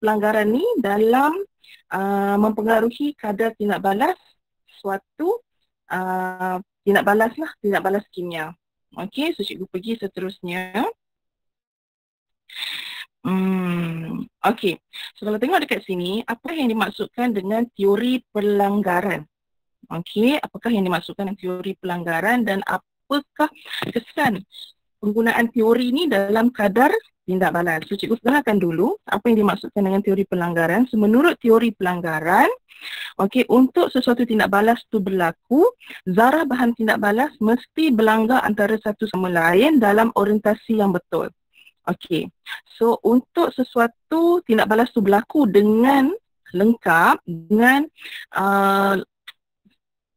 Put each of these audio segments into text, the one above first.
pelanggaran ni dalam mempengaruhi kadar tindak balas suatu tindak balas kimia. Okey, so cikgu pergi seterusnya. Okey, so kalau tengok dekat sini, apa yang dimaksudkan dengan teori pelanggaran? Okey, apakah yang dimaksudkan dengan teori pelanggaran dan apakah kesan penggunaan teori ni dalam kadar tindak balas? So cikgu sederhanakan dulu apa yang dimaksudkan dengan teori pelanggaran. So menurut teori pelanggaran, okey, untuk sesuatu tindak balas tu berlaku, zarah bahan tindak balas mesti berlanggar antara satu sama lain dalam orientasi yang betul. Okey, so untuk sesuatu tindak balas tu berlaku dengan lengkap, dengan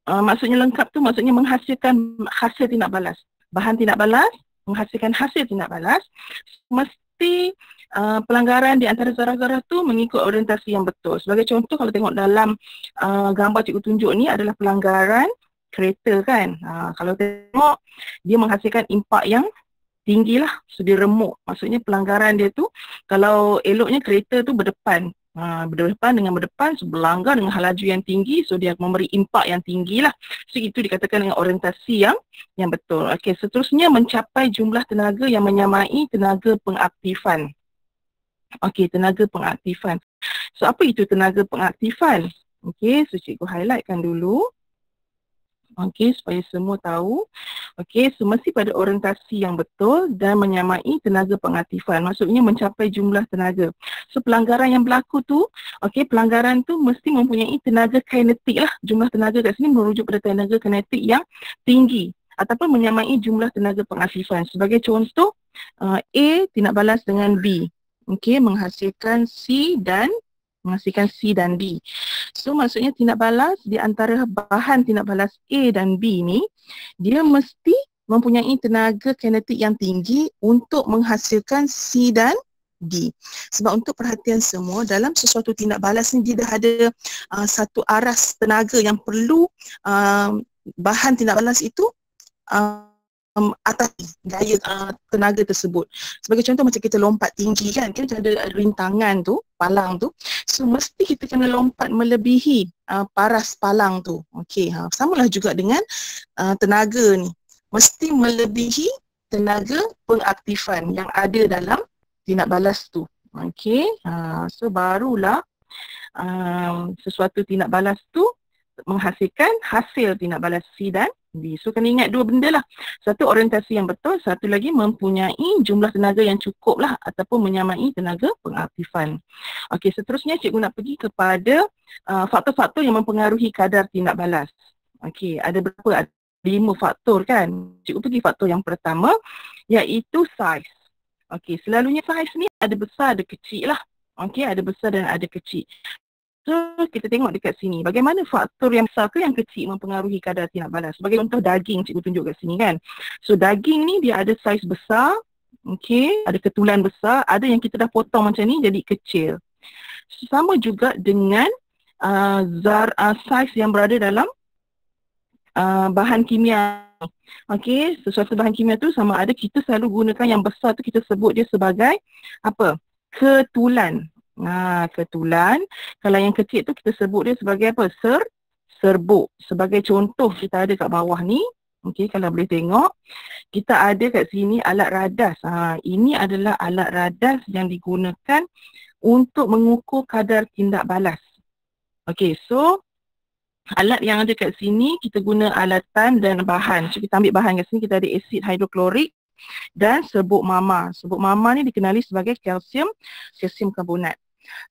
maksudnya lengkap tu maksudnya menghasilkan hasil tindak balas. Bahan tindak balas menghasilkan hasil tindak balas, mesti pelanggaran di antara zarah-zarah tu mengikut orientasi yang betul. Sebagai contoh, kalau tengok dalam gambar cikgu tunjuk ni adalah pelanggaran kereta kan. Kalau tengok dia menghasilkan impak yang tinggi lah, so dia remuk. Maksudnya pelanggaran dia tu, kalau eloknya kereta tu berdepan, dengan berdepan, so berlanggar dengan laju yang tinggi, so dia memberi impak yang tinggi lah. So itu dikatakan dengan orientasi yang betul. Okey, seterusnya mencapai jumlah tenaga yang menyamai tenaga pengaktifan. Okey, tenaga pengaktifan. So apa itu tenaga pengaktifan? Okey, so cikgu highlightkan dulu. Okey, supaya semua tahu. Okey, so mesti pada orientasi yang betul dan menyamai tenaga pengaktifan. Maksudnya mencapai jumlah tenaga. So pelanggaran yang berlaku tu, okey, pelanggaran tu mesti mempunyai tenaga kinetik lah. Jumlah tenaga kat sini merujuk pada tenaga kinetik yang tinggi ataupun menyamai jumlah tenaga pengaktifan. Sebagai contoh, A tindak balas dengan B. Okey, menghasilkan C dan D. So maksudnya tindak balas di antara bahan tindak balas A dan B ni, dia mesti mempunyai tenaga kinetik yang tinggi untuk menghasilkan C dan D. Sebab untuk perhatian semua, dalam sesuatu tindak balas ni dia dah ada satu aras tenaga yang perlu bahan tindak balas itu atas daya tenaga tersebut. Sebagai contoh macam kita lompat tinggi kan, kita ada rintangan tu, palang tu. So mesti kita kena lompat melebihi paras palang tu. Okey, samalah juga dengan tenaga ni. Mesti melebihi tenaga pengaktifan yang ada dalam tindak balas tu. Okey, so barulah sesuatu tindak balas tu menghasilkan hasil tindak balas C dan D. So kena ingat dua benda lah. Satu orientasi yang betul, satu lagi mempunyai jumlah tenaga yang cukup lah ataupun menyamai tenaga pengaktifan. Okey, seterusnya cikgu nak pergi kepada faktor-faktor yang mempengaruhi kadar tindak balas. Okey, ada berapa? Ada 5 faktor kan. Cikgu pergi faktor yang pertama, iaitu saiz. Okey, selalunya saiz ni ada besar ada kecil lah. Okey, ada besar dan ada kecil. So kita tengok dekat sini, bagaimana faktor yang besar ke yang kecil mempengaruhi kadar tindak balas. Sebagai contoh daging, cikgu tunjuk kat sini kan. So daging ni dia ada saiz besar, okey, ada ketulan besar, ada yang kita dah potong macam ni jadi kecil. Sama juga dengan saiz yang berada dalam bahan kimia. Okey, sesuatu bahan kimia tu sama ada kita selalu gunakan yang besar tu, kita sebut dia sebagai apa? Ketulan. Ketulan. Kalau yang kecil tu kita sebut dia sebagai apa? Serbuk. Sebagai contoh kita ada kat bawah ni. Okey, kalau boleh tengok, kita ada kat sini alat radas. Ini adalah alat radas yang digunakan untuk mengukur kadar tindak balas. Okey, so alat yang ada kat sini kita guna alatan dan bahan. So kita ambil bahan kat sini, kita ada asid hidroklorik dan serbuk mama. Serbuk mama ni dikenali sebagai kalsium karbonat.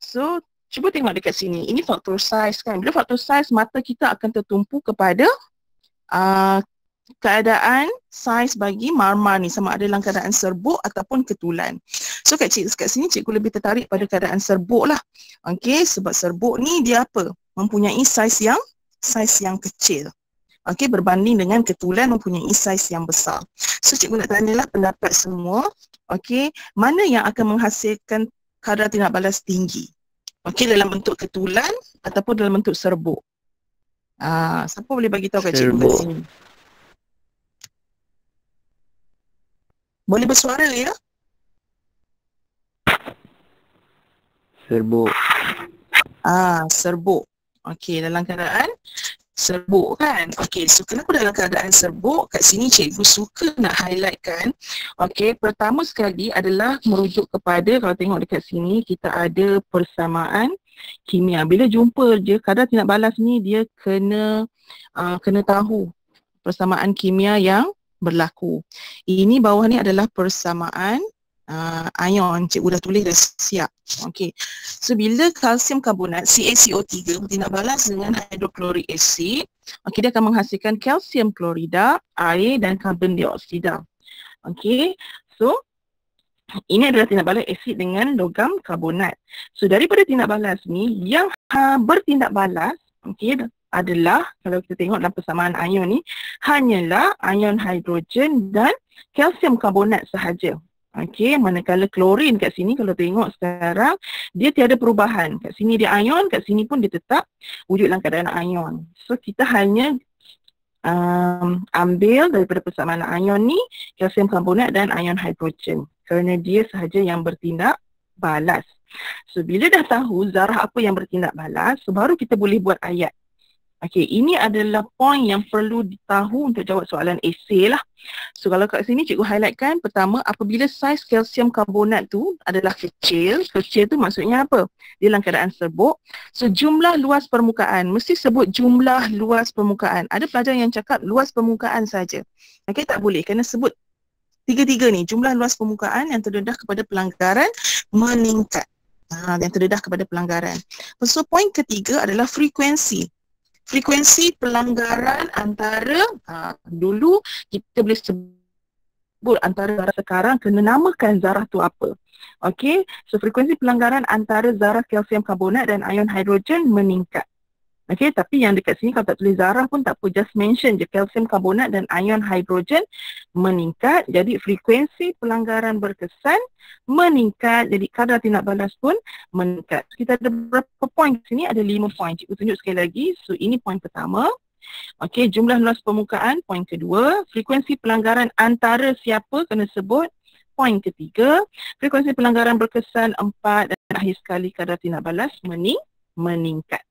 So cuba tengok dekat sini, ini faktor saiz kan. Bila faktor saiz, mata kita akan tertumpu kepada keadaan saiz bagi marmar ni, sama ada dalam keadaan serbuk ataupun ketulan. So kat sini cikgu lebih tertarik pada keadaan serbuk lah. Okey, sebab serbuk ni dia apa? Mempunyai saiz yang kecil. Okey, berbanding dengan ketulan mempunyai saiz yang besar. So cikgu nak tanyalah pendapat semua. Okey, mana yang akan menghasilkan kadar tindak balas tinggi? Okey, dalam bentuk ketulan ataupun dalam bentuk serbuk? Siapa boleh bagi tahu kat cikgu kat sini? Boleh bersuara ya? Serbuk. Serbuk. Okey, dalam keadaan serbuk kan. Okey, so kenapa dalam keadaan serbuk? Kat sini cikgu suka nak highlightkan. Okey, pertama sekali adalah merujuk kepada, kalau tengok dekat sini, kita ada persamaan kimia. Bila jumpa je kadar tindak balas ni, dia kena tahu persamaan kimia yang berlaku. Ini bawah ni adalah persamaan ion. Cikgu dah tulis dah siap. Okey. So bila kalsium karbonat CaCO3 bertindak balas dengan hidroklorik asid, okey, dia akan menghasilkan kalsium klorida, air dan karbon dioksida. Okey. So ini adalah tindak balas asid dengan logam karbonat. So daripada tindak balas ni yang bertindak balas, okey, adalah, kalau kita tengok dalam persamaan ion ni, hanyalah ion hidrogen dan kalsium karbonat sahaja. Okey, manakala klorin kat sini, kalau tengok sekarang, dia tiada perubahan. Kat sini dia ion, kat sini pun dia tetap wujud dalam keadaan ion. So kita hanya ambil daripada persamaan ion ni kalsium karbonat dan ion hidrogen, kerana dia sahaja yang bertindak balas. So bila dah tahu zarah apa yang bertindak balas, so baru kita boleh buat ayat. Okey, ini adalah poin yang perlu ditahu untuk jawab soalan esei lah. So kalau kat sini cikgu highlightkan, pertama, apabila saiz kalsium karbonat tu adalah kecil tu maksudnya apa? Dia dalam keadaan serbuk. So jumlah luas permukaan, mesti sebut jumlah luas permukaan. Ada pelajar yang cakap luas permukaan saja. Okey, tak boleh, kena sebut tiga-tiga ni, jumlah luas permukaan yang terdedah kepada pelanggaran meningkat. Yang terdedah kepada pelanggaran. So poin ketiga adalah frekuensi. Frekuensi pelanggaran antara, dulu kita boleh sebut antara zarah sekarang, kena namakan zarah tu apa. Okey, so frekuensi pelanggaran antara zarah kalsium karbonat dan ion hidrogen meningkat. Okey, tapi yang dekat sini kalau tak tulis zarah pun tak apa, just mention je kalsium karbonat dan ion hidrogen meningkat. Jadi frekuensi pelanggaran berkesan meningkat, jadi kadar tindak balas pun meningkat. So, kita ada berapa poin di sini? Ada 5 poin. Cikgu tunjuk sekali lagi. So ini poin pertama. Okey, jumlah luas permukaan, poin kedua. Frekuensi pelanggaran antara siapa kena sebut, poin ketiga. Frekuensi pelanggaran berkesan 4, dan akhir sekali kadar tindak balas meningkat.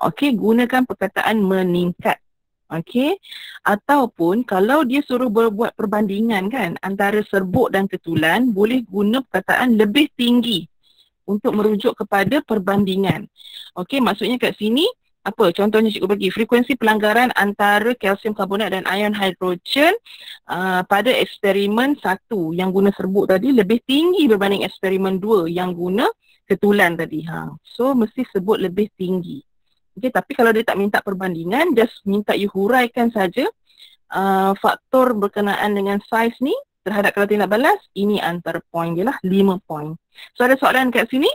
Okey, gunakan perkataan meningkat. Okey, ataupun kalau dia suruh berbuat perbandingan kan antara serbuk dan ketulan, boleh guna perkataan lebih tinggi untuk merujuk kepada perbandingan. Okey, maksudnya kat sini apa? Contohnya cikgu bagi frekuensi pelanggaran antara kalsium karbonat dan ion hidrogen pada eksperimen 1 yang guna serbuk tadi lebih tinggi berbanding eksperimen 2 yang guna ketulan tadi. So mesti sebut lebih tinggi. Okey, tapi kalau dia tak minta perbandingan, just minta you huraikan saja faktor berkenaan dengan saiz ni terhadap kadar tindak balas, ini antara poin dia lah, 5 poin. So ada soalan kat sini?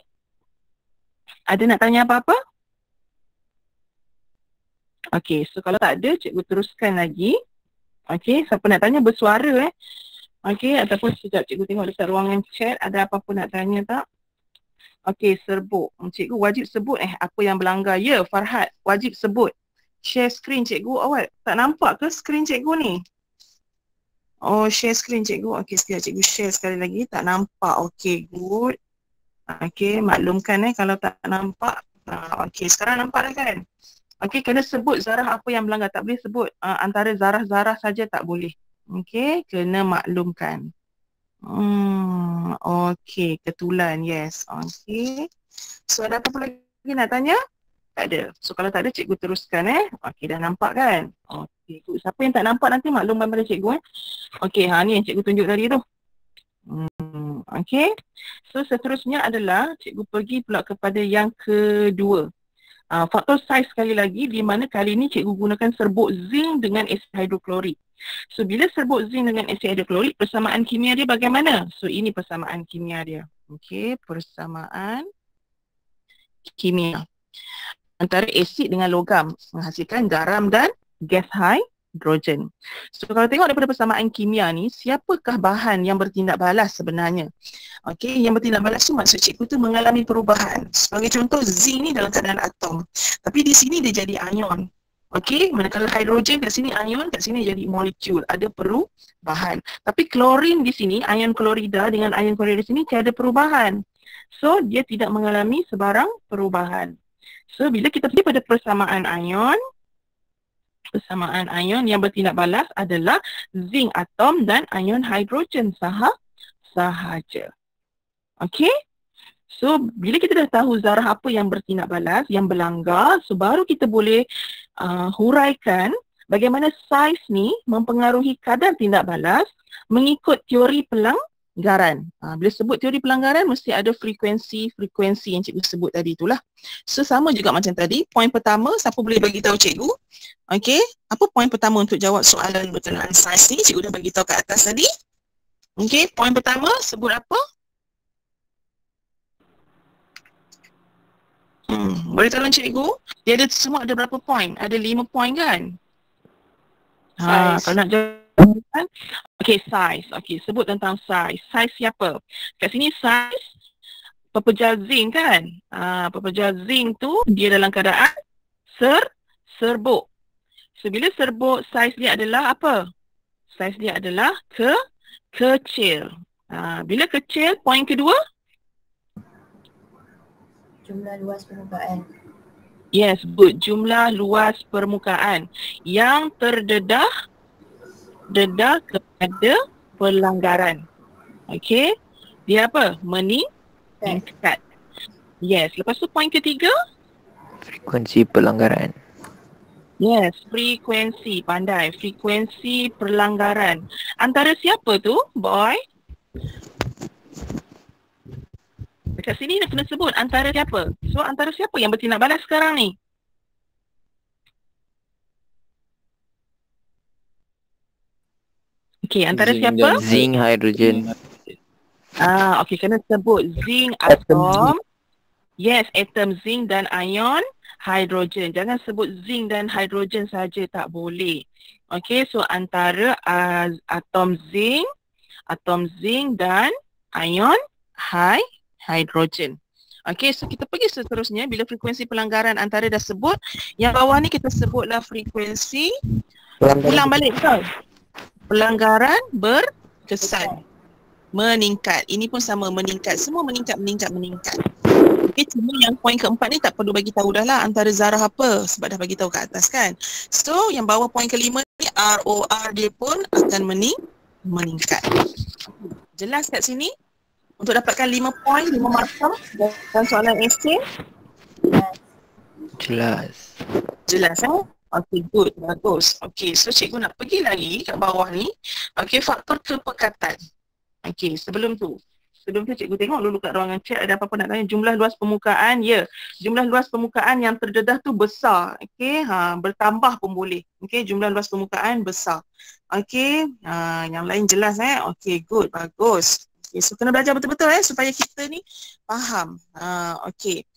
Ada nak tanya apa-apa? Okey, so kalau tak ada, cikgu teruskan lagi. Okey, siapa nak tanya bersuara Okey, ataupun sekejap cikgu tengok dekat ruangan chat, ada apa-apa nak tanya tak? Okey, serbuk. Cikgu wajib sebut apa yang berlanggar. Ya, Farhad, wajib sebut. Share screen cikgu. Awak tak nampak ke screen cikgu ni? Oh, share screen cikgu. Okey, sekejap cikgu share sekali lagi. Tak nampak. Okey, good. Okey, maklumkan kalau tak nampak. Okey, sekarang nampak dah kan? Okey, kena sebut zarah apa yang berlanggar. Tak boleh sebut antara zarah-zarah saja, tak boleh. Okey, kena maklumkan. Okey, ketulan, yes. Okey. So ada apa lagi nak tanya? Tak ada. So kalau tak ada, cikgu teruskan Okey, dah nampak kan? Okey, siapa yang tak nampak nanti maklumkan pada cikgu Okey, ni yang cikgu tunjuk tadi tu. Okey. So seterusnya adalah cikgu pergi pula kepada yang kedua. Faktor saiz sekali lagi, di mana kali ini cikgu gunakan serbuk zinc dengan asid hidroklorik. So bila serbuk zinc dengan asid hidroklorik, persamaan kimia dia bagaimana? So ini persamaan kimia dia. Okey, persamaan kimia antara asid dengan logam menghasilkan garam dan gas hidrogen. So kalau tengok daripada persamaan kimia ni, siapakah bahan yang bertindak balas sebenarnya? Okey, yang bertindak balas tu maksud cikgu tu mengalami perubahan. Sebagai contoh, zinc ni dalam keadaan atom, tapi di sini dia jadi ion. Okey, manakala hidrogen kat sini ion, kat sini jadi molekul, ada perubahan. Tapi klorin di sini, ion klorida dengan ion klorida di sini tiada perubahan. So dia tidak mengalami sebarang perubahan. So bila kita pergi pada persamaan ion yang bertindak balas adalah zinc atom dan ion hidrogen sahaja. Okey? So bila kita dah tahu zarah apa yang bertindak balas, yang berlanggar, so baru kita boleh huraikan bagaimana saiz ni mempengaruhi kadar tindak balas mengikut teori pelanggaran. Bila sebut teori pelanggaran mesti ada frekuensi yang cikgu sebut tadi itulah. So sama juga macam tadi, poin pertama siapa boleh bagi tahu cikgu? Okey, apa poin pertama untuk jawab soalan berkenaan saiz ni? Cikgu dah bagi tahu kat atas tadi. Okey, poin pertama sebut apa? Boleh tolong cikgu? Dia ada semua ada berapa poin? Ada 5 poin kan? Kalau nak jawab. Okey, saiz. Okey, sebut tentang saiz. Saiz siapa? Kat sini saiz pepejal zinc kan? Pepejal zinc tu dia dalam keadaan serbuk. So bila serbuk, saiz dia adalah apa? Saiz dia adalah kecil. Bila kecil, poin kedua? Jumlah luas permukaan. Yes, good. Jumlah luas permukaan yang terdedah kepada pelanggaran. Okey. Dia apa? Meningkat. Yes. Lepas tu poin ketiga? Frekuensi pelanggaran. Yes, frekuensi. Pandai. Frekuensi pelanggaran. Antara siapa tu, boy? Dekat sini nak kena sebut antara siapa. So antara siapa yang bertindak balas sekarang ni? Okey, antara siapa? Zinc, hidrogen. Okey, kena sebut zinc atom. Yes, atom zinc dan ion hidrogen. Jangan sebut zinc dan hidrogen saja, tak boleh. Okey, so antara atom zinc dan ion hidrogen. Okey, so kita pergi seterusnya bila frekuensi pelanggaran antara dah sebut. Yang bawah ni kita sebutlah frekuensi ulang balik betul. Pelanggaran berkesan. Meningkat. Ini pun sama meningkat. Semua meningkat. Okey, cuma yang poin keempat ni tak perlu bagi tahu dah lah antara zarah apa sebab dah bagi tahu kat atas kan. So yang bawah poin kelima ni ROR dia pun akan meningkat. Jelas kat sini? Untuk dapatkan 5 poin, 5 markah dalam soalan esei? Jelas. Jelas Okey, good, bagus. Okey, so cikgu nak pergi lagi kat bawah ni. Okey, faktor kepekatan. Okey, sebelum tu cikgu tengok dulu kat ruangan chat ada apa-apa nak tanya. Jumlah luas permukaan, ya. Jumlah luas permukaan yang terdedah tu besar. Okey, bertambah pun boleh. Okey, jumlah luas permukaan besar. Okey, yang lain jelas Okey, good, bagus. Okay, so kena belajar betul-betul supaya kita ni faham. Okey.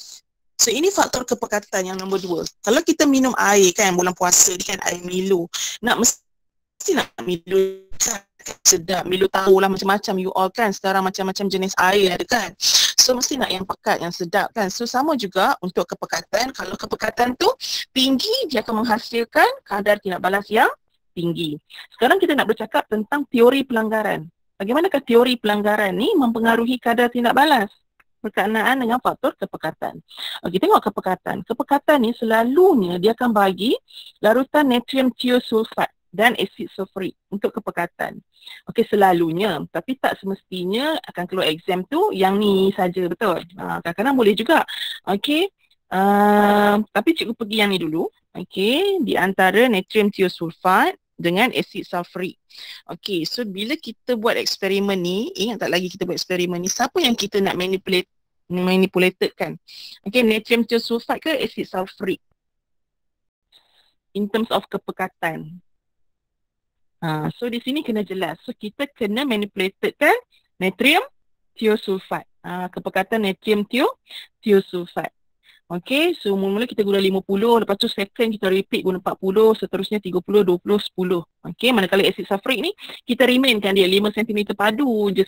So ini faktor kepekatan yang nombor 2. Kalau kita minum air kan bulan puasa ni kan air Milo. Mesti nak Milo kan sedap. Milo tahulah macam-macam you all kan. Sekarang macam-macam jenis air ada kan. So mesti nak yang pekat, yang sedap kan. So sama juga untuk kepekatan. Kalau kepekatan tu tinggi dia akan menghasilkan kadar tindak balas yang tinggi. Sekarang kita nak bercakap tentang teori pelanggaran. Bagaimanakah teori pelanggaran ni mempengaruhi kadar tindak balas berkenaan dengan faktor kepekatan. Okey, tengok kepekatan. Kepekatan ni selalunya dia akan bagi larutan natrium thiosulfat dan asid sulfurik untuk kepekatan. Okey, selalunya. Tapi tak semestinya akan keluar exam tu yang ni saja, betul. Kadang-kadang boleh juga. Okey, tapi cikgu pergi yang ni dulu. Okey, di antara natrium thiosulfat dengan asid sulfurik. Okey, so bila kita buat eksperimen ni, ingat tak lagi kita buat eksperimen ni, siapa yang kita nak manipulated kan? Okey, natrium thiosulfat ke asid sulfurik? In terms of kepekatan. So di sini kena jelas. So kita kena manipulated kan natrium thiosulfat. Kepekatan natrium thiosulfat. Okey, so mula-mula kita guna 50, lepas tu second kita repeat guna 40, seterusnya 30, 20, 10. Okey, manakala asid sulfurik ni kita remainkan dia 5 cm padu je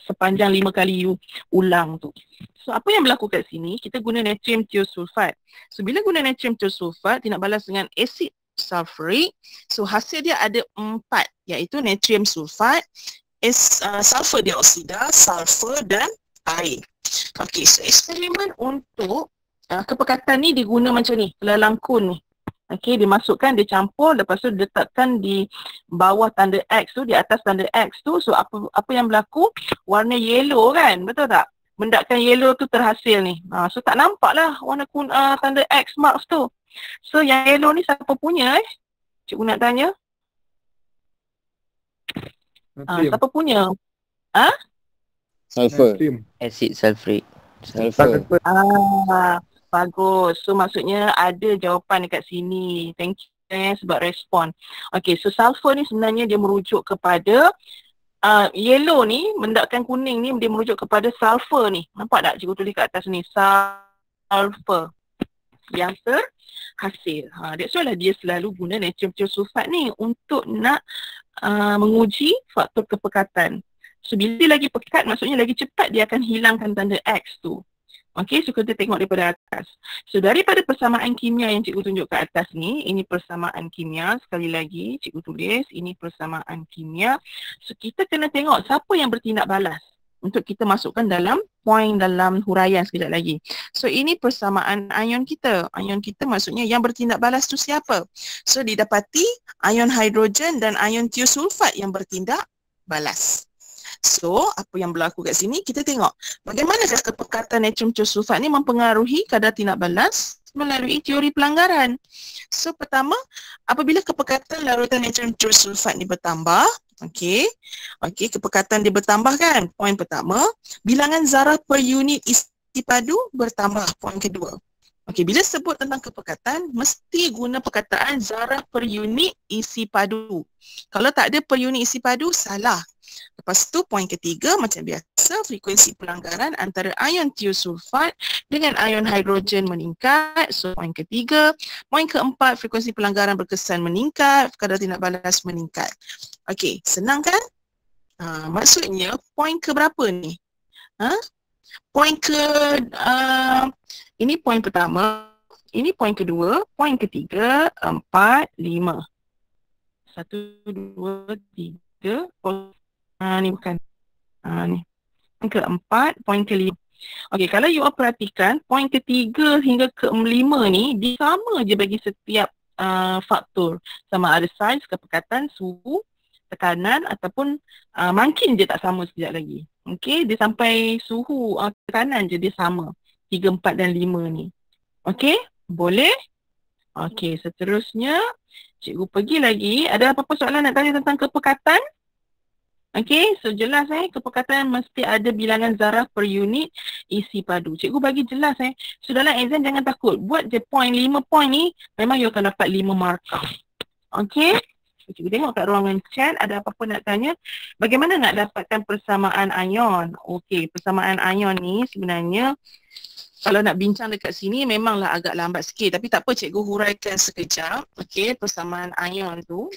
sepanjang 5 kali ulang tu. So apa yang berlaku kat sini, kita guna natrium thiosulfat. So bila guna natrium thiosulfat tindak balas dengan asid sulfurik, so hasil dia ada 4 iaitu natrium sulfat, sulfur dioksida, sulfur dan air. Okey, so eksperimen untuk kepekatan ni diguna macam ni, lelangkun ni. Okey, dimasukkan, dicampur, lepas tu diletakkan di bawah tanda X tu, di atas tanda X tu. So apa yang berlaku? Warna yellow kan, betul tak? Mendakan yellow tu terhasil ni. So tak nampak lah warna tanda X marks tu. So yang yellow ni siapa punya Cikgu nak tanya. Siapa punya? Sulfur. Acid sulfuric. Sulfur. Bagus. So maksudnya ada jawapan dekat sini. Thank you sebab respon. Okay, so sulfur ni sebenarnya dia merujuk kepada yellow ni, mendakan kuning ni dia merujuk kepada sulfur ni. Nampak tak cikgu tulis kat atas ni? Sulfur yang terhasil. That's why lah dia selalu guna natrium thiosulfat ni untuk nak menguji faktor kepekatan. So bila lagi pekat, maksudnya lagi cepat dia akan hilangkan tanda X tu. Okey, so kita tengok daripada atas. So daripada persamaan kimia yang cikgu tunjuk kat atas ni, ini persamaan kimia, sekali lagi cikgu tulis, ini persamaan kimia. So kita kena tengok siapa yang bertindak balas untuk kita masukkan dalam poin dalam huraian sekejap lagi. So ini persamaan ion kita. Ion kita maksudnya yang bertindak balas tu siapa? So didapati ion hidrogen dan ion thiosulfat yang bertindak balas. So, apa yang berlaku kat sini, kita tengok bagaimanakah kepekatan natrium thiosulfat ni mempengaruhi kadar tindak balas melalui teori pelanggaran. So, pertama, apabila kepekatan larutan natrium thiosulfat ni bertambah, okey, kepekatan dia bertambah kan, poin pertama, bilangan zarah per unit isi padu bertambah, poin kedua. Okey, bila sebut tentang kepekatan, mesti guna perkataan zarah per unit isi padu. Kalau tak ada per unit isi padu, salah. Lepas tu poin ketiga, macam biasa, frekuensi pelanggaran antara ion thiosulfat dengan ion hidrogen meningkat. So poin ketiga. Poin keempat, frekuensi pelanggaran berkesan meningkat, kadar tindak balas meningkat. Okey, senang kan? Maksudnya poin ke berapa ni? Poin ke ini poin pertama, ini poin kedua, poin ketiga, 4, 5. 1, 2, 3. Ni bukan. Ni. Poin keempat, poin kelima. Okey, kalau you all perhatikan, poin ketiga hingga kelima ni, dia sama je bagi setiap faktor. Sama ada saiz, kepekatan, suhu, tekanan ataupun makin je tak sama sekejap lagi. Okey, dia sampai suhu, tekanan je dia sama. 3, 4 dan 5 ni. Okey, boleh? Okey, seterusnya cikgu pergi lagi. Ada apa-apa soalan nak tanya tentang kepekatan? Okey, so jelas kepekatan mesti ada bilangan zarah per unit isi padu. Cikgu bagi jelas So dalam exam jangan takut. Buat je poin 5 poin ni, memang you akan dapat 5 markah. Okey? Cikgu tengok kat ruangan chat ada apa-apa nak tanya. Bagaimana nak dapatkan persamaan ion? Okey, persamaan ion ni sebenarnya kalau nak bincang dekat sini memanglah agak lambat sikit. Tapi tak apa, cikgu huraikan sekejap. Okey, persamaan ion tu.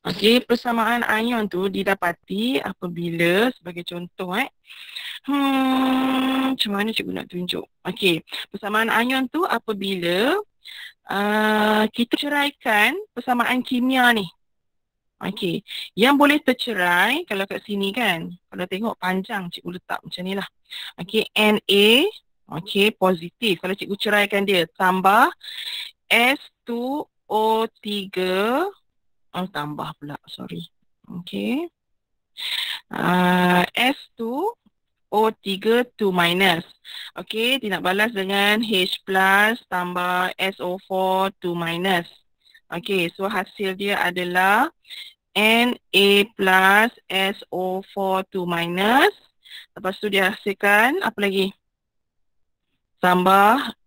Okey, persamaan ion tu didapati apabila, sebagai contoh macam mana cikgu nak tunjuk? Okey, persamaan ion tu apabila kita ceraikan persamaan kimia ni. Okey, yang boleh tercerai kalau kat sini kan, kalau tengok panjang cikgu letak macam ni lah. Okey, Na, okey, positif. Kalau cikgu ceraikan dia, tambah S2O3, tambah pula, sorry. Okey. S2O3 2 minus. Okey, tindak balas dengan H plus tambah SO4 2 minus. Okey, so hasil dia adalah Na plus SO4 2 minus. Lepas tu dia hasilkan apa lagi? Tambah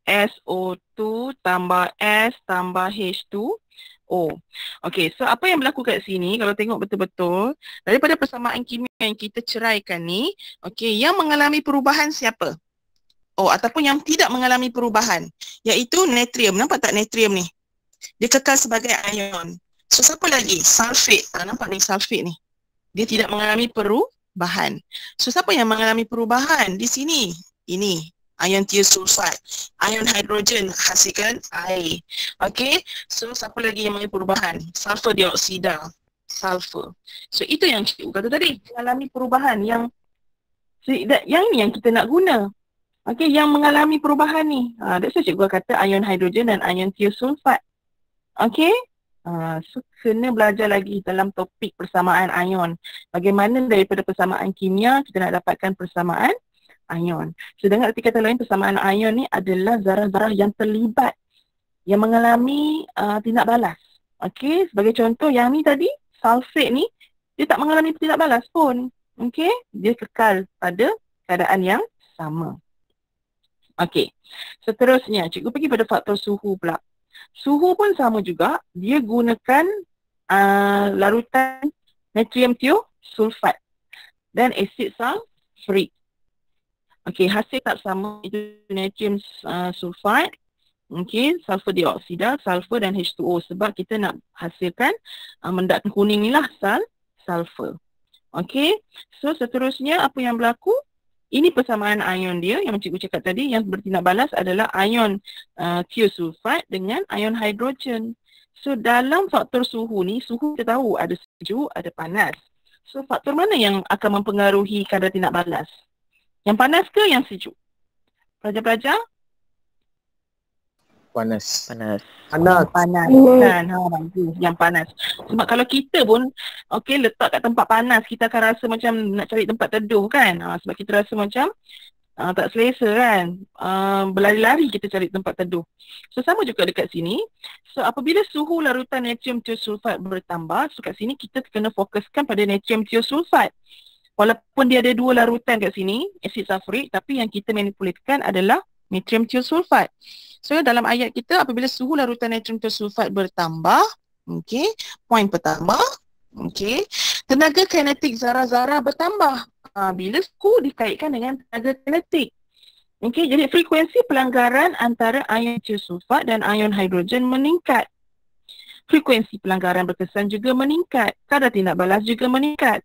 SO2 tambah S tambah H2. Okey, so apa yang berlaku kat sini kalau tengok betul-betul daripada persamaan kimia yang kita ceraikan ni, okey, yang mengalami perubahan siapa? Ataupun yang tidak mengalami perubahan, iaitu natrium. Nampak tak natrium ni? Dia kekal sebagai ion. So siapa lagi? Sulfate. Nampak ni sulfate ni. Dia tidak mengalami perubahan. So siapa yang mengalami perubahan? Di sini. Ini. Ion thiosulfat, ion hidrogen hasilkan air. Okey, so siapa lagi yang mengalami perubahan? Sulfur dioksida, sulfur. So itu yang cikgu kata tadi, mengalami perubahan yang So, yang ni yang kita nak guna. Okey, yang mengalami perubahan ni. That's why cikgu kata ion hidrogen dan ion thiosulfat. Okey. So kena belajar lagi dalam topik persamaan ion. Bagaimana daripada persamaan kimia kita nak dapatkan persamaan ion. So dengan arti kata lain, persamaan ion ni adalah zarah-zarah yang terlibat, yang mengalami tindak balas. Okey, sebagai contoh yang ni tadi, sulfate ni, dia tak mengalami tindak balas pun. Okey, dia kekal pada keadaan yang sama. Okey, seterusnya cikgu pergi pada faktor suhu pula. Suhu pun sama juga, dia gunakan larutan natrium thiosulfat dan asid sulfurik. Okey, hasil tak sama, itu natrium sulfat, okey, sulfur dioksida, sulfur dan H2O, sebab kita nak hasilkan mendak kuning ni lah sulfur. Okey, so seterusnya apa yang berlaku? Ini persamaan ion dia yang cikgu cakap tadi, yang bertindak balas adalah ion thiosulfat dengan ion hidrogen. So dalam faktor suhu ni, suhu kita tahu ada sejuk, ada panas. So faktor mana yang akan mempengaruhi kadar tindak balas? Yang panas ke yang sejuk? Pelajar-pelajar? Panas. Panas. Panas kan, bagus, yang panas. Sebab kalau kita pun letak kat tempat panas, kita akan rasa macam nak cari tempat teduh kan. Sebab kita rasa macam tak selesa kan. Berlari-lari kita cari tempat teduh. So sama juga dekat sini. So apabila suhu larutan natrium thiosulfat bertambah, so kat sini kita kena fokuskan pada natrium thiosulfat. Walaupun dia ada dua larutan kat sini, asid sulfurik, tapi yang kita manipulatekan adalah natrium thiosulfat. So dalam ayat kita, apabila suhu larutan natrium thiosulfat bertambah, okey, poin pertama, okey, tenaga kinetik zarah-zarah bertambah. Bila suhu dikaitkan dengan tenaga kinetik. Okey, jadi frekuensi pelanggaran antara ion thiosulfat dan ion hidrogen meningkat. Frekuensi pelanggaran berkesan juga meningkat. Kadar tindak balas juga meningkat.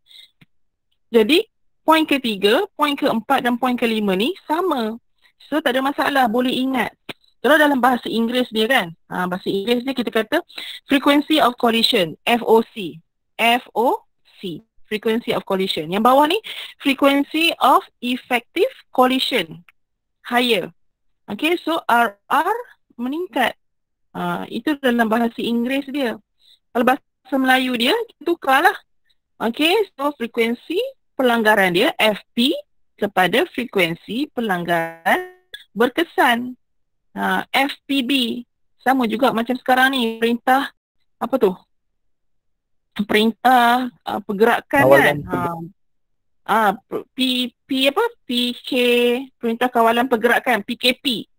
Jadi, poin ketiga, poin keempat dan poin kelima ni sama. So tak ada masalah, boleh ingat. Kalau dalam bahasa Inggeris dia kan, bahasa Inggeris dia kita kata frequency of collision, FOC. FOC, frequency of collision. Yang bawah ni, frequency of effective collision, higher. Okay, so RR meningkat. Itu dalam bahasa Inggeris dia. Kalau bahasa Melayu dia, kita tukarlah. Okay, so frekuensi pelanggaran dia, FP, kepada frekuensi pelanggaran berkesan. FPB sama juga macam sekarang ni, perintah apa tu? Perintah pergerakan kawalan kan. PK, perintah kawalan pergerakan, PKP.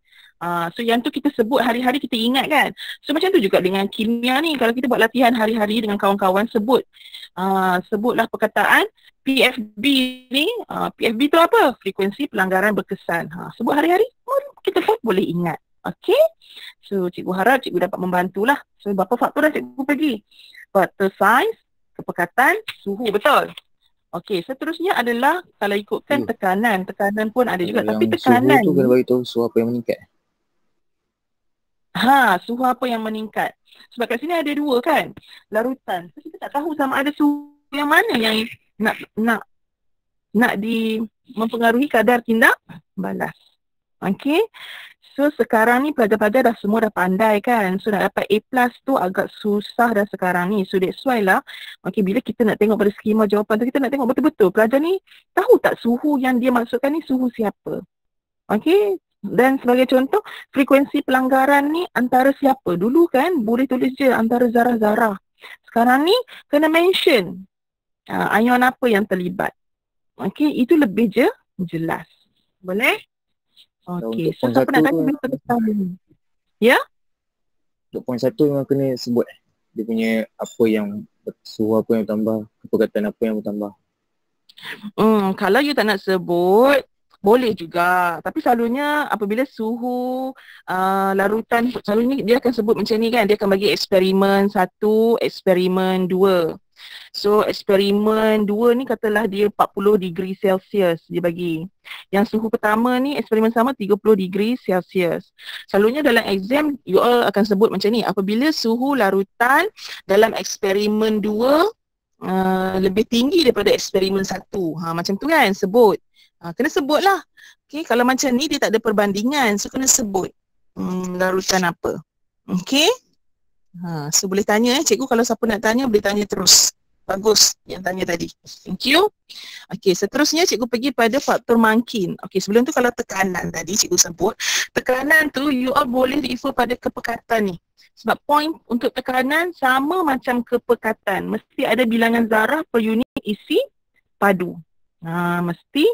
So yang tu kita sebut hari-hari, kita ingat kan. So macam tu juga dengan kimia ni, kalau kita buat latihan hari-hari dengan kawan-kawan, sebutlah perkataan PFB ni. PFB tu apa? Frekuensi pelanggaran berkesan. Sebut hari-hari, kita pun boleh ingat. Okay, so cikgu harap cikgu dapat membantulah. So berapa faktor dah cikgu bagi? Faktor saiz, kepekatan, suhu, betul? Okay, seterusnya adalah kalau ikutkan tekanan. Tekanan pun ada juga, tapi tekanan suhu tu kena bagi tahu suhu apa yang meningkat. Suhu apa yang meningkat. Sebab kat sini ada dua kan, larutan. So kita tak tahu sama ada suhu yang mana yang nak mempengaruhi kadar tindak balas. Okay, so sekarang ni pelajar-pelajar semua dah pandai kan. So nak dapat A+ tu agak susah dah sekarang ni. So that's why lah, okay, bila kita nak tengok pada skema jawapan tu, kita nak tengok betul-betul pelajar ni tahu tak suhu yang dia maksudkan ni suhu siapa. Okay, dan sebagai contoh, frekuensi pelanggaran ni antara siapa. Dulu kan boleh tulis je antara zarah-zarah. Sekarang ni kena mention ion apa yang terlibat. Okay, itu lebih je jelas. Boleh? Okay, so siapa nak tanya boleh terus. Ya? Untuk poin 1 memang kena sebut dia punya apa yang suhu apa yang bertambah, kepekatan apa yang bertambah. Kalau you tak nak sebut, boleh juga. Tapi selalunya apabila suhu larutan, selalunya dia akan sebut macam ni kan. Dia akan bagi eksperimen 1, eksperimen 2. So eksperimen 2 ni katalah dia 40 degree Celsius dia bagi. Yang suhu pertama ni eksperimen sama 30 degree Celsius. Selalunya dalam exam you all akan sebut macam ni. Apabila suhu larutan dalam eksperimen 2 lebih tinggi daripada eksperimen 1. Macam tu kan sebut. Kena sebut lah. Okay, kalau macam ni dia tak ada perbandingan. So kena sebut larutan apa. Okay. So boleh tanya cikgu, kalau siapa nak tanya boleh tanya terus. Bagus yang tanya tadi. Thank you. Okay, seterusnya cikgu pergi pada faktor mangkin. Okay, sebelum tu kalau tekanan tadi cikgu sebut. Tekanan tu you all boleh refer pada kepekatan ni. Sebab point untuk tekanan sama macam kepekatan. Mesti ada bilangan zarah per unit isi padu. Mesti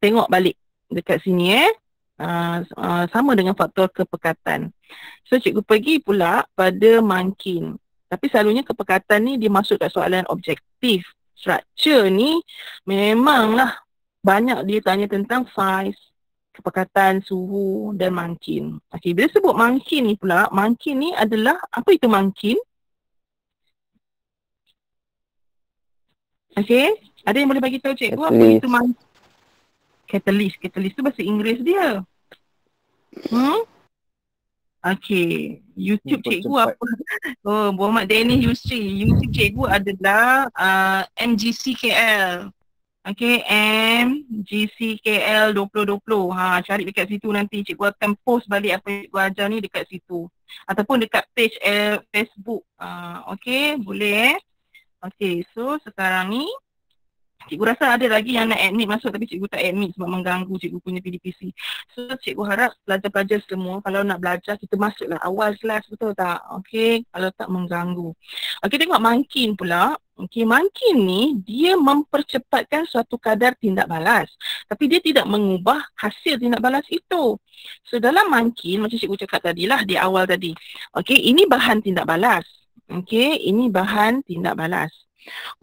tengok balik dekat sini sama dengan faktor kepekatan. So cikgu pergi pula pada mangkin. Tapi selalunya kepekatan ni dia masuk kat soalan objektif. Structure ni memanglah banyak dia tanya tentang size, kepekatan, suhu dan mangkin. Okey, bila sebut mangkin ni pula, mangkin ni adalah, apa itu mangkin? Okey, ada yang boleh bagi tahu cikgu apa itu mangkin? Catalyst. Catalyst tu bahasa Inggeris dia. Okey, YouTube cikgu apa? Oh, Muhammad Danny Yusri. YouTube cikgu adalah MGCKL. Okey, MGCKL 2020. Cari dekat situ nanti cikgu akan post balik apa yang cikgu ajar ni dekat situ. Ataupun dekat page Facebook. Okey, boleh. Okey, so sekarang ni cikgu rasa ada lagi yang nak admit masuk tapi cikgu tak admit sebab mengganggu cikgu punya PDPC. So cikgu harap pelajar-pelajar semua kalau nak belajar kita masuklah awal kelas, betul tak? Okey, kalau tak mengganggu. Okey, tengok mangkin pula. Okey, mangkin ni dia mempercepatkan suatu kadar tindak balas. Tapi dia tidak mengubah hasil tindak balas itu. So dalam mangkin macam cikgu cakap tadilah di awal tadi. Okey, ini bahan tindak balas. Okey, ini bahan tindak balas.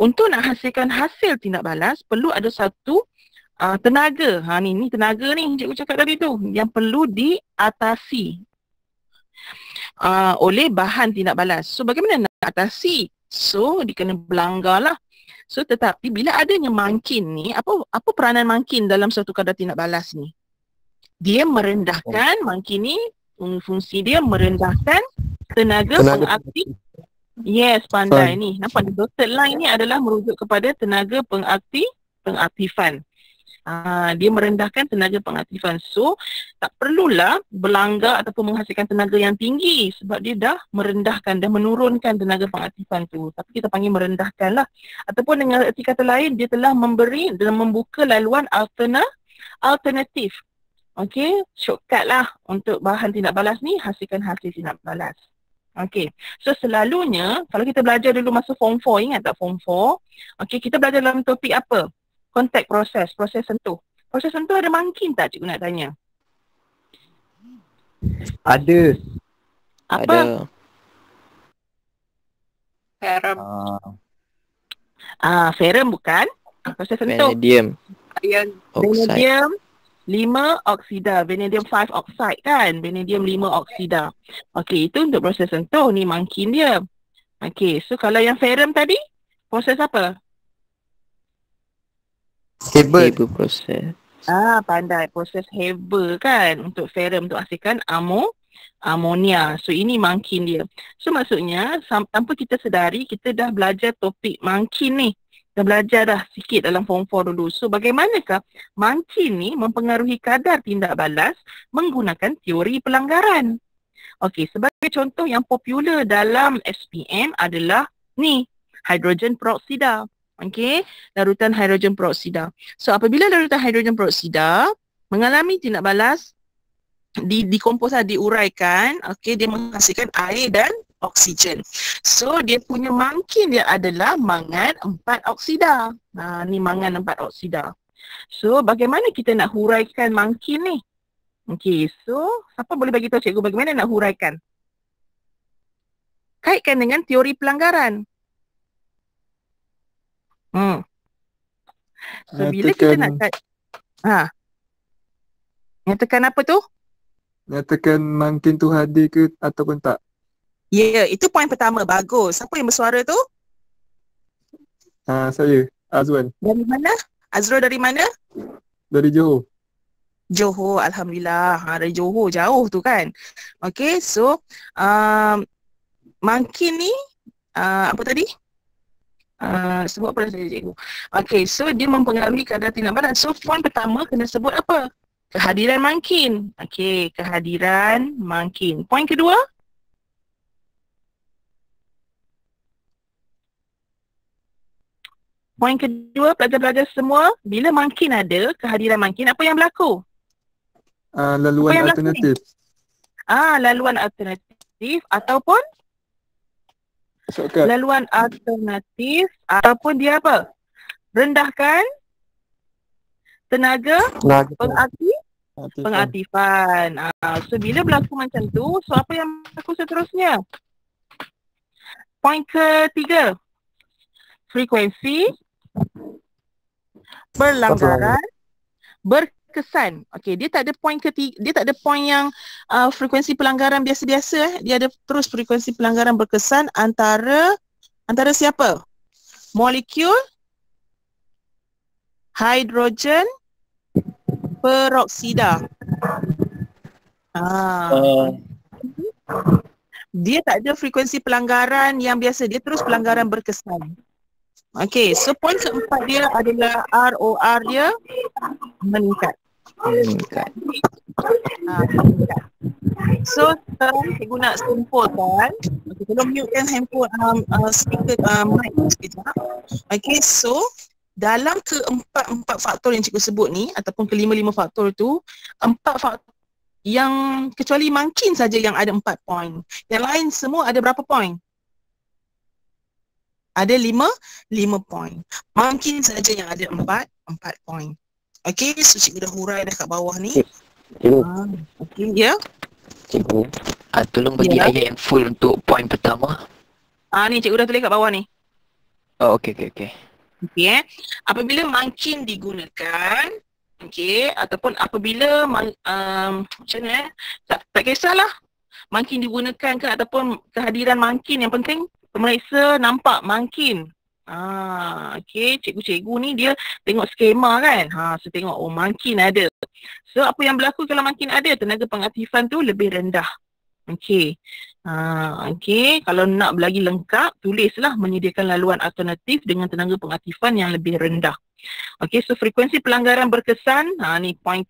Untuk nak hasilkan hasil tindak balas perlu ada satu tenaga. Ni tenaga ni cikgu cakap tadi tu yang perlu diatasi oleh bahan tindak balas. So bagaimana nak atasi? So dia kena berlanggar lah. So tetapi bila adanya mangkin ni, apa peranan mangkin dalam suatu kadar tindak balas ni? Dia merendahkan, mangkin ni fungsi dia merendahkan tenaga pengaktif. Yes, pandai ni. Nampak the dotted line ni adalah merujuk kepada tenaga pengaktifan. Dia merendahkan tenaga pengaktifan. So, tak perlulah berlanggar ataupun menghasilkan tenaga yang tinggi sebab dia dah merendahkan dan menurunkan tenaga pengaktifan tu. Tapi kita panggil merendahkan lah. Ataupun dengan erti kata lain, dia telah memberi dan membuka laluan alternatif. Okey, shortcut lah untuk bahan tindak balas ni, hasilkan hasil tindak balas. Okey, so selalunya kalau kita belajar dulu masa form 4, ingat tak form 4? Okey, kita belajar dalam topik apa? Contact proses, proses sentuh. Proses sentuh ada mangkin tak cikgu nak tanya? Ada. Apa? Ferrum. Ferrum bukan? Proses sentuh. Vanadium Vanadium 5 oksida, vanadium 5 oxide kan, vanadium 5 oksida. Okey, itu untuk proses sentuh ni mangkin dia. Okey, so kalau yang ferrum tadi, proses apa? Haber proses. Pandai, proses Haber kan untuk ferrum untuk hasilkan amonia. So ini mangkin dia. So maksudnya tanpa kita sedari kita dah belajar topik mangkin ni. Dah belajar dah sikit dalam form 4 dulu. So bagaimanakah mangkin ni mempengaruhi kadar tindak balas menggunakan teori pelanggaran? Okey, sebagai contoh yang popular dalam SPM adalah ni, hidrogen peroksida. Okey, larutan hidrogen peroksida. So apabila larutan hidrogen peroksida mengalami tindak balas diuraikan, okey, dia menghasilkan air dan oksigen. So dia punya mangkin dia adalah mangan 4 oksida. Ni mangan 4 oksida. So bagaimana kita nak huraikan mangkin ni? Okey, so siapa boleh bagi tahu cikgu bagaimana nak huraikan? Kaitkan dengan teori pelanggaran. So bila kita nak nyatakan apa tu? Nyatakan mangkin tu hadir ke ataupun tak? Ya, itu poin pertama. Bagus. Siapa yang bersuara tu? Saya, Azwan. Dari mana? Azrul dari mana? Dari Johor. Johor, Alhamdulillah. Dari Johor, jauh tu kan. Okay, so mangkin ni apa tadi? Sebut apa saja cikgu. Okay, so dia mempengaruhi kadar tindak balas. So point pertama kena sebut apa? Kehadiran mangkin. Okay, kehadiran mangkin. Point kedua? Point kedua, pelajar-pelajar semua, bila mangkin ada, kehadiran mangkin, apa yang berlaku? Laluan yang alternatif. Laluan alternatif ataupun Shortcut. laluan alternatif ataupun dia apa? Rendahkan tenaga pengaktifan. So bila berlaku macam tu, so apa yang berlaku seterusnya? Point ketiga, frekuensi pelanggaran berkesan. Okey, dia tak ada point ketiga, dia tak ada point yang frekuensi pelanggaran biasa-biasa. Dia ada terus frekuensi pelanggaran berkesan antara siapa? Molekul hidrogen peroksida. Dia tak ada frekuensi pelanggaran yang biasa, dia terus pelanggaran berkesan. Okey, so point keempat dia adalah ROR dia meningkat. Meningkat. So sekarang cikgu nak simpulkan. Okay, tolong mutekan handphone speaker mic sekejap. Okay, so dalam keempat faktor yang cikgu sebut ni ataupun kelima-lima faktor tu, 4 faktor yang kecuali mangkin saja yang ada 4 point. Yang lain semua ada berapa point? Ada 5 point. Mungkin saja yang ada 4 point. Okey, so cikgu dah hurai dah kat bawah ni. Cikgu. Okey, ya. Cikgu, tolong bagi ayat yang full untuk point pertama. Ni cikgu dah tulis kat bawah ni. Oh, okey. Okey, apabila mungkin digunakan, okey, ataupun apabila macam mana tak kisahlah. Mungkin digunakan ke ataupun kehadiran mungkin, yang penting pemeriksa nampak mangkin. Okey, cikgu-cikgu ni dia tengok skema kan. So tengok mangkin ada. So apa yang berlaku kalau mangkin ada? Tenaga pengaktifan tu lebih rendah. Okey. Okey, kalau nak lagi lengkap, tulislah menyediakan laluan alternatif dengan tenaga pengaktifan yang lebih rendah. Okey, so frekuensi pelanggaran berkesan, ni point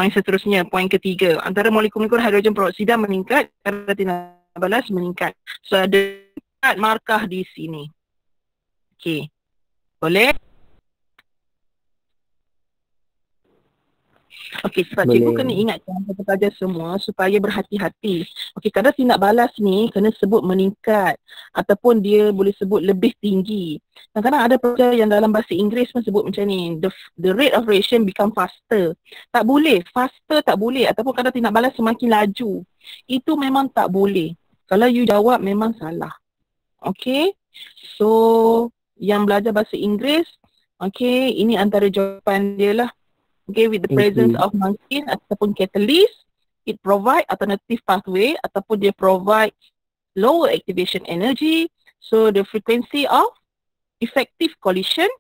seterusnya, point ketiga. Antara molekul-molekul hidrogen peroksida meningkat, kadar tindak balas meningkat. So ada 4 markah di sini. Okey. Boleh? Okey, sebab cikgu kena ingatkan kepada pelajar semua supaya berhati-hati. Okey, kadar tindak balas ni kena sebut meningkat ataupun dia boleh sebut lebih tinggi. Kadang-kadang ada pelajar yang dalam bahasa Inggeris pun sebut macam ni, the rate of reaction become faster. Tak boleh, faster tak boleh ataupun kadar tindak balas semakin laju. Itu memang tak boleh. Kalau you jawab memang salah. Okay, so yang belajar bahasa Inggeris, okay, ini antara jawapan dia lah. Okay, with the presence of mungkin ataupun catalyst, it provide alternative pathway ataupun dia provide lower activation energy. So the frequency of effective collision,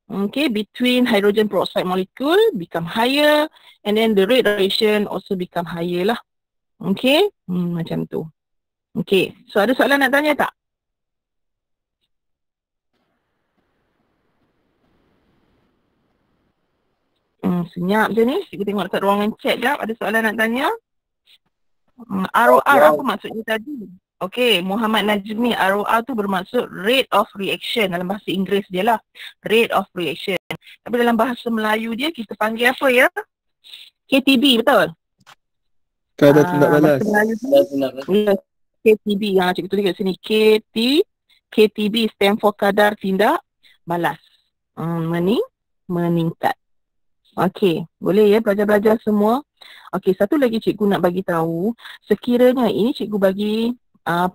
okay, between hydrogen peroxide molecule become higher, and then the rate of reaction also become higher lah. Okay, macam tu. Okay, so ada soalan nak tanya tak? Senyap je ni. Cikgu tengok dekat ruangan chat jap. Ada soalan nak tanya? ROR apa maksudnya tadi? Okey, Muhammad Najmi, ROR tu bermaksud rate of reaction. Dalam bahasa Inggeris dia lah. Rate of reaction. Tapi dalam bahasa Melayu dia kita panggil apa ya? KTB, betul? Kadar tindak balas. KTB. Cikgu tulis kat sini. KTB stand for kadar tindak balas. Meningkat. Okey, boleh ya pelajar-pelajar semua. Okey, satu lagi cikgu nak bagi tahu, sekiranya ini cikgu bagi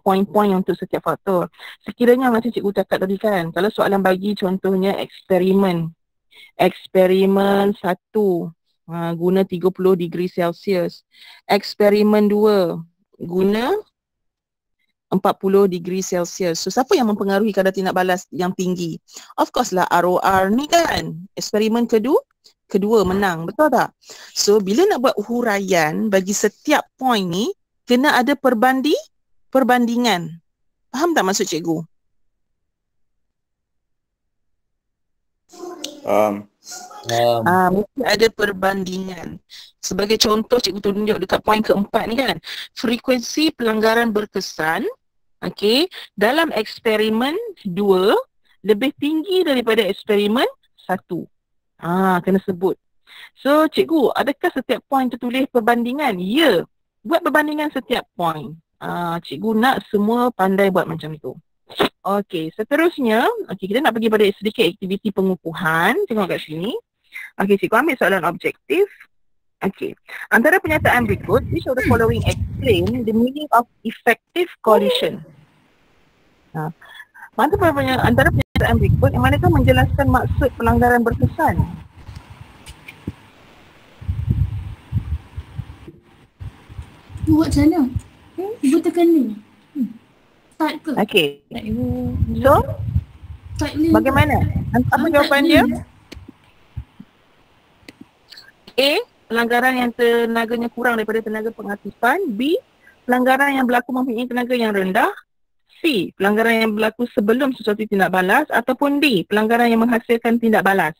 poin-poin untuk setiap faktor. Sekiranya macam cikgu cakap tadi kan, kalau soalan bagi contohnya eksperimen 1 guna 30 degree Celsius. Eksperimen 2 guna 40 degree Celsius. So siapa yang mempengaruhi kadar tindak balas yang tinggi? Of course lah ROR ni kan. Eksperimen kedua menang, betul tak? So bila nak buat huraian bagi setiap poin ni kena ada perbandingan. Faham tak maksud cikgu? Mesti ada perbandingan. Sebagai contoh, cikgu tunjuk dekat poin keempat ni kan. Frekuensi pelanggaran berkesan, okey, dalam eksperimen 2 lebih tinggi daripada eksperimen 1. Kena sebut. So, cikgu, adakah setiap poin tertulis perbandingan? Ya. Buat perbandingan setiap poin. Cikgu nak semua pandai buat macam tu. Okey, seterusnya, kita nak pergi pada sedikit aktiviti pengukuhan. Tengok kat sini. Okey, cikgu ambil soalan objektif. Okey. Antara pernyataan berikut, which of the following explain the meaning of effective collision? Antara pernyataan berikut, yang manakah menjelaskan maksud pelanggaran berkesan? Buat macam mana? Ibu tekan ni. Start ke? Okey. Ibu. So, Start ni. bagaimana? Apa jawapan dia? A. Pelanggaran yang tenaganya kurang daripada tenaga pengaktifan. B. Pelanggaran yang berlaku mempunyai tenaga yang rendah. C. Pelanggaran yang berlaku sebelum sesuatu tindak balas. Ataupun D. Pelanggaran yang menghasilkan tindak balas.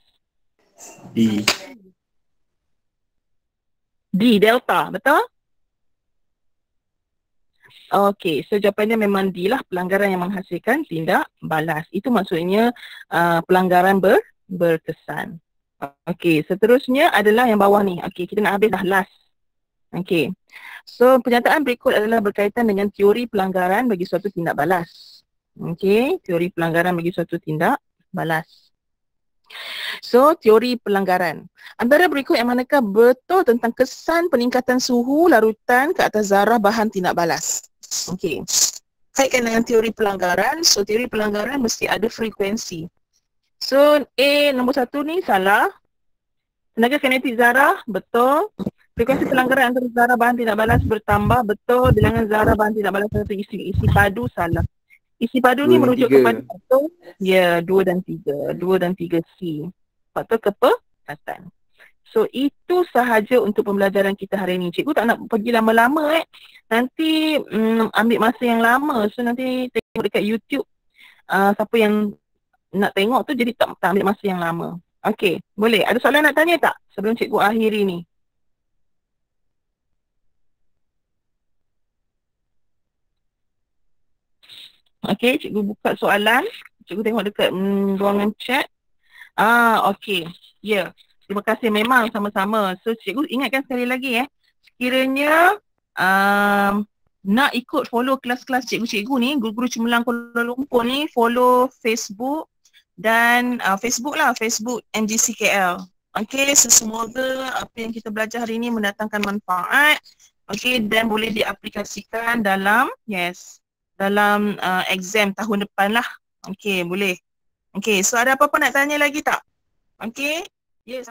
D. D. Delta. Betul? Okey, so jawapannya memang D lah, pelanggaran yang menghasilkan tindak balas. Itu maksudnya pelanggaran berkesan. Okey, seterusnya adalah yang bawah ni. Okey, kita nak habis dah last. Okey. So, pernyataan berikut adalah berkaitan dengan teori pelanggaran bagi suatu tindak balas. Okey, teori pelanggaran bagi suatu tindak balas. So, teori pelanggaran. Antara berikut yang manakah betul tentang kesan peningkatan suhu larutan ke atas zarah bahan tindak balas? Okey. Kaitkan dengan teori pelanggaran. So, teori pelanggaran mesti ada frekuensi. So, A nombor 1 ni salah. Tenaga kinetik zarah, betul. Frekuensi pelanggaran antara zarah bahan tindak balas bertambah, betul. Bilangan zarah bahan tindak balas satu isi padu, salah. Isi padu ni merujuk kepada faktor, 2 dan 3. 2 dan 3 C. Faktor kepekatan. So, itu sahaja untuk pembelajaran kita hari ini. Cikgu tak nak pergi lama-lama Nanti ambil masa yang lama. So, nanti tengok dekat YouTube. Siapa yang nak tengok tu jadi tak ambil masa yang lama. Okey, boleh. Ada soalan nak tanya tak sebelum cikgu akhiri ni? Okey, cikgu buka soalan. Cikgu tengok dekat ruangan chat. Okey. Ya. Terima kasih, memang sama-sama. So, cikgu ingatkan sekali lagi sekiranya nak ikut follow kelas-kelas cikgu-cikgu ni, guru-guru cemerlang Kuala Lumpur ni, follow Facebook dan Facebook MGCKL. Okey, semoga apa yang kita belajar hari ini mendatangkan manfaat. Okey, dan boleh diaplikasikan dalam exam tahun depan lah. Okey, boleh. Okey, so ada apa-apa nak tanya lagi tak? Okey. Yes.